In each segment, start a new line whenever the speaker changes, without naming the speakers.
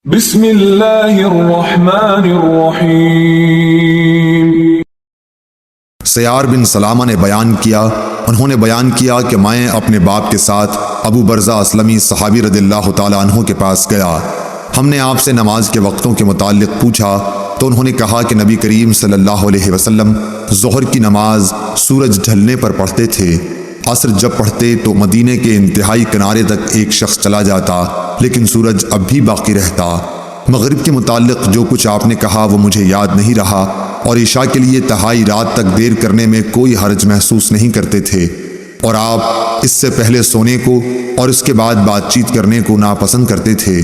بسم اللہ الرحمن الرحیم۔
سیار بن سلامہ نے بیان کیا، انہوں نے بیان کیا کہ میں اپنے باپ کے ساتھ ابو برزہ اسلمی صحابی رضی اللہ تعالیٰ عنہ کے پاس گیا۔ ہم نے آپ سے نماز کے وقتوں کے متعلق پوچھا تو انہوں نے کہا کہ نبی کریم صلی اللہ علیہ وسلم ظہر کی نماز سورج ڈھلنے پر پڑھتے تھے، عصر جب پڑھتے تو مدینے کے انتہائی کنارے تک ایک شخص چلا جاتا لیکن سورج اب بھی باقی رہتا۔ مغرب کے متعلق جو کچھ آپ نے کہا وہ مجھے یاد نہیں رہا، اور عشاء کے لیے تہائی رات تک دیر کرنے میں کوئی حرج محسوس نہیں کرتے تھے، اور آپ اس سے پہلے سونے کو اور اس کے بعد بات چیت کرنے کو ناپسند کرتے تھے۔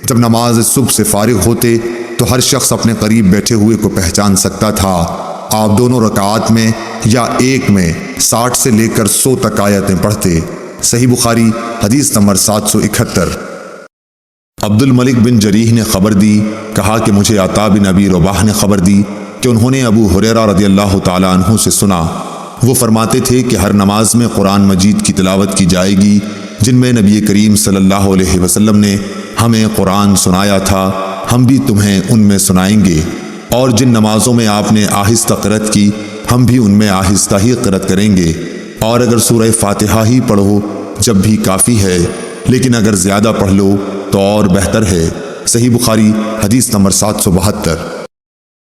جب نماز صبح سے فارغ ہوتے تو ہر شخص اپنے قریب بیٹھے ہوئے کو پہچان سکتا تھا۔ آپ دونوں رکعات میں یا ایک میں 60 سے لے کر 100 تک آیتیں پڑھتے۔ صحیح بخاری حدیث نمبر 771۔ عبد الملک بن جریح نے خبر دی، کہا کہ مجھے عطا بن ابی رباح نے خبر دی کہ انہوں نے ابو ہریرہ رضی اللہ تعالیٰ عنہ سے سنا، وہ فرماتے تھے کہ ہر نماز میں قرآن مجید کی تلاوت کی جائے گی جن میں نبی کریم صلی اللہ علیہ وسلم نے ہمیں قرآن سنایا تھا، ہم بھی تمہیں ان میں سنائیں گے، اور جن نمازوں میں آپ نے آہستہ قرأت کی ہم بھی ان میں آہستہ ہی قرأت کریں گے، اور اگر سورہ فاتحہ ہی پڑھو جب بھی کافی ہے، لیکن اگر زیادہ پڑھ لو تو اور بہتر ہے۔ صحیح بخاری حدیث نمبر 772۔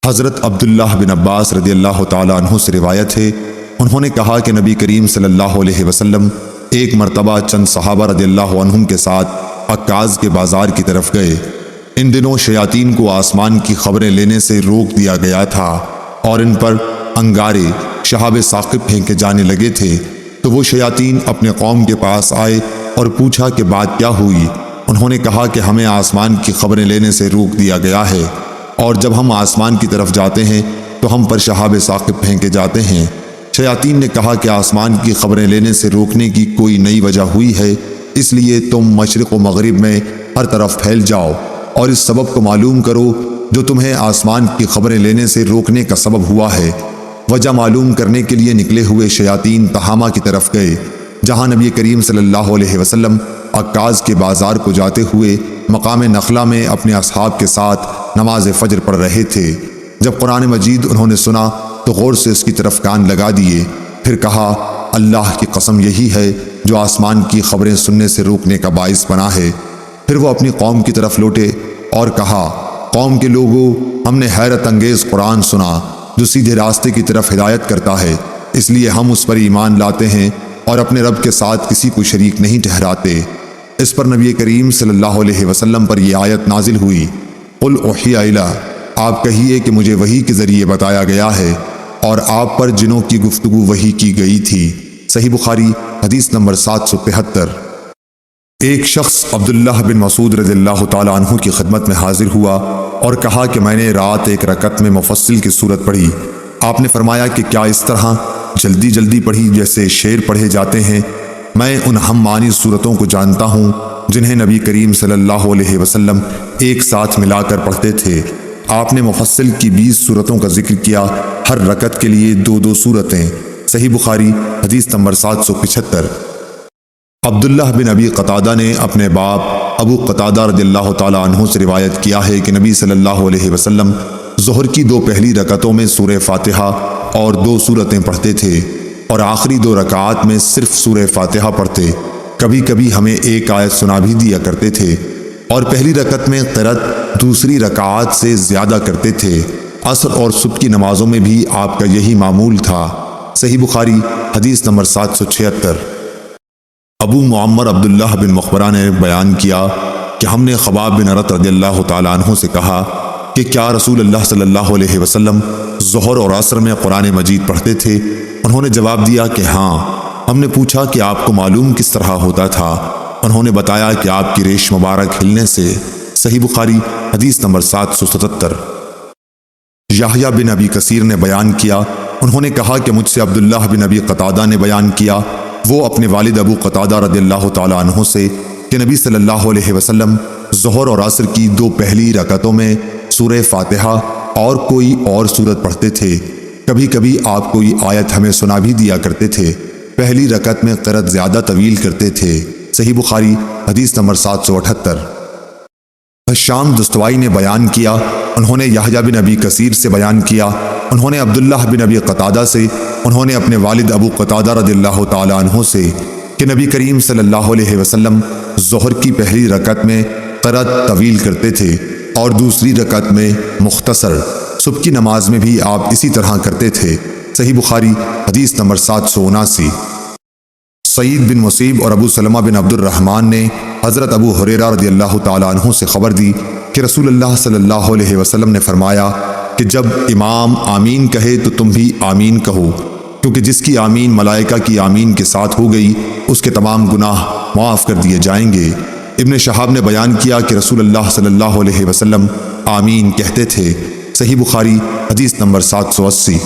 حضرت عبداللہ بن عباس رضی اللہ تعالیٰ عنہ سے روایت ہے، انہوں نے کہا کہ نبی کریم صلی اللہ علیہ وسلم ایک مرتبہ چند صحابہ رضی اللہ عنہم کے ساتھ عکاظ کے بازار کی طرف گئے۔ ان دنوں شیاطین کو آسمان کی خبریں لینے سے روک دیا گیا تھا، اور ان پر انگارے شہاب ثاقب پھینکے جانے لگے تھے، تو وہ شیاطین اپنے قوم کے پاس آئے اور پوچھا کہ بات کیا ہوئی۔ انہوں نے کہا کہ ہمیں آسمان کی خبریں لینے سے روک دیا گیا ہے، اور جب ہم آسمان کی طرف جاتے ہیں تو ہم پر شہاب ثاقب پھینکے جاتے ہیں۔ شیاطین نے کہا کہ آسمان کی خبریں لینے سے روکنے کی کوئی نئی وجہ ہوئی ہے، اس لیے تم مشرق و مغرب میں ہر طرف پھیل جاؤ اور اس سبب کو معلوم کرو جو تمہیں آسمان کی خبریں لینے سے روکنے کا سبب ہوا ہے۔ وجہ معلوم کرنے کے لیے نکلے ہوئے شیاطین تہامہ کی طرف گئے، جہاں نبی کریم صلی اللہ علیہ وسلم عکاظ کے بازار کو جاتے ہوئے مقام نخلہ میں اپنے اصحاب کے ساتھ نماز فجر پڑھ رہے تھے۔ جب قرآن مجید انہوں نے سنا تو غور سے اس کی طرف کان لگا دیے، پھر کہا اللہ کی قسم یہی ہے جو آسمان کی خبریں سننے سے روکنے کا باعث بنا ہے۔ پھر وہ اپنی قوم کی طرف لوٹے اور کہا قوم کے لوگوں، ہم نے حیرت انگیز قرآن سنا جو سیدھے راستے کی طرف ہدایت کرتا ہے، اس لیے ہم اس پر ایمان لاتے ہیں اور اپنے رب کے ساتھ کسی کو شریک نہیں ٹھہراتے۔ اس پر نبی کریم صلی اللہ علیہ وسلم پر یہ آیت نازل ہوئی، قل اوحی الی، آپ کہیے کہ مجھے وحی کے ذریعے بتایا گیا ہے، اور آپ پر جنوں کی گفتگو وحی کی گئی تھی۔ صحیح بخاری حدیث نمبر 773۔ ایک شخص عبداللہ بن مسعود رضی اللہ تعالیٰ عنہ کی خدمت میں حاضر ہوا اور کہا کہ میں نے رات ایک رکعت میں مفصل کی صورت پڑھی۔ آپ نے فرمایا کہ کیا اس طرح جلدی جلدی پڑھی جیسے شعر پڑھے جاتے ہیں؟ میں ان ہم معنی صورتوں کو جانتا ہوں جنہیں نبی کریم صلی اللہ علیہ وسلم ایک ساتھ ملا کر پڑھتے تھے۔ آپ نے مفصل کی 20 صورتوں کا ذکر کیا، ہر رکعت کے لیے 2 صورتیں۔ صحیح بخاری حدیث نمبر 775۔ عبداللہ بن ابی قتادہ نے اپنے باپ ابو قتادہ رضی اللہ تعالیٰ عنہ سے روایت کیا ہے کہ نبی صلی اللہ علیہ وسلم ظہر کی 2 پہلی رکعتوں میں سورہ فاتحہ اور 2 صورتیں پڑھتے تھے، اور آخری 2 رکعات میں صرف سورہ فاتحہ پڑھتے۔ کبھی کبھی ہمیں ایک آیت سنا بھی دیا کرتے تھے، اور پہلی رکعت میں قرأت دوسری رکعات سے زیادہ کرتے تھے۔ عصر اور صبح کی نمازوں میں بھی آپ کا یہی معمول تھا۔ صحیح بخاری حدیث نمبر 776۔ ابو معمر عبداللہ بن مخبرہ نے بیان کیا کہ ہم نے خباب بن عرط رضی اللہ تعالیٰ عنہ سے کہا کہ کیا رسول اللہ صلی اللہ علیہ وسلم ظہر اور عصر میں قرآن مجید پڑھتے تھے؟ انہوں نے جواب دیا کہ ہاں۔ ہم نے پوچھا کہ آپ کو معلوم کس طرح ہوتا تھا؟ انہوں نے بتایا کہ آپ کی ریش مبارک ہلنے سے۔ صحیح بخاری حدیث نمبر 777۔ یحییٰ بن ابی کثیر نے بیان کیا، انہوں نے کہا کہ مجھ سے عبداللہ بن ابی قتادہ نے بیان کیا، وہ اپنے والد ابو قتادہ رضی اللہ تعالیٰ عنہ سے، کہ نبی صلی اللہ علیہ وسلم ظہر اور عصر کی 2 پہلی رکعتوں میں سورہ فاتحہ اور کوئی اور سورت پڑھتے تھے۔ کبھی کبھی آپ کوئی آیت ہمیں سنا بھی دیا کرتے تھے۔ پہلی رکعت میں قرأت زیادہ طویل کرتے تھے۔ صحیح بخاری حدیث نمبر 778۔ حشام دستوائی نے بیان کیا، انہوں نے یحییٰ بن ابی کثیر سے بیان کیا، انہوں نے عبداللہ بن ابی قتادہ سے، انہوں نے اپنے والد ابو قتادہ رضی اللہ تعالیٰ عنہ سے کہ نبی کریم صلی اللہ علیہ وسلم ظہر کی پہلی رکعت میں قرأت طویل کرتے تھے اور دوسری رکعت میں مختصر۔ صبح کی نماز میں بھی آپ اسی طرح کرتے تھے۔ صحیح بخاری حدیث نمبر 779۔ سعید بن مسیب اور ابو سلمہ بن عبد الرحمن نے حضرت ابو ہریرہ رضی اللہ تعالیٰ عنہ سے خبر دی کہ رسول اللہ صلی اللہ علیہ وسلم نے فرمایا کہ جب امام آمین کہے تو تم بھی آمین کہو، کیونکہ جس کی آمین ملائکہ کی آمین کے ساتھ ہو گئی اس کے تمام گناہ معاف کر دیے جائیں گے۔ ابن شہاب نے بیان کیا کہ رسول اللہ صلی اللہ علیہ وسلم آمین کہتے تھے۔ صحیح بخاری حدیث نمبر 780۔